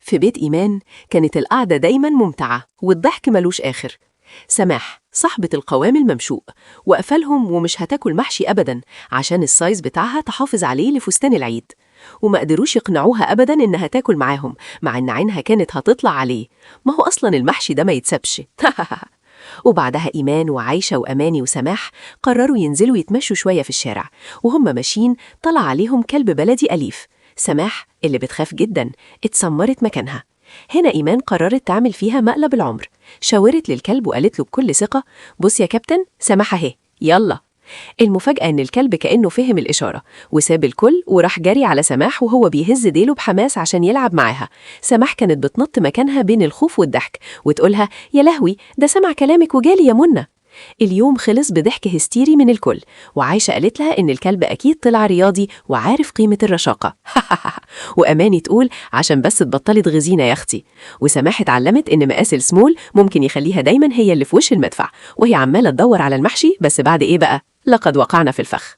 في بيت إيمان كانت القعدة دايماً ممتعة والضحك ملوش آخر. سماح صاحبة القوام الممشوق وقفلهم ومش هتاكل محشي أبداً عشان السايز بتاعها تحافظ عليه لفستان العيد، وما قدروش يقنعوها أبداً إنها تاكل معاهم مع إن عينها كانت هتطلع عليه، ما هو أصلاً المحشي ده ما يتسبش. وبعدها إيمان وعايشة وأماني وسماح قرروا ينزلوا يتمشوا شوية في الشارع، وهم ماشيين طلع عليهم كلب بلدي أليف. سماح اللي بتخاف جدا اتسمرت مكانها. هنا إيمان قررت تعمل فيها مقلب العمر، شاورت للكلب وقالت له بكل ثقة: بص يا كابتن، سماح اهي، يلا. المفاجأة إن الكلب كأنه فهم الإشارة وساب الكل وراح جري على سماح وهو بيهز ديله بحماس عشان يلعب معاها. سماح كانت بتنط مكانها بين الخوف والضحك وتقولها: يا لهوي، ده سمع كلامك وجالي يا منى. اليوم خلص بضحك هستيري من الكل، وعايشة قالت لها إن الكلب أكيد طلع رياضي وعارف قيمة الرشاقة. وأماني تقول: عشان بس تبطلي تغزينا يا أختي. وسماح اتعلمت إن مقاس السمول ممكن يخليها دايما هي اللي في وش المدفع، وهي عمالة تدور على المحشي بس بعد إيه بقى؟ لقد وقعنا في الفخ.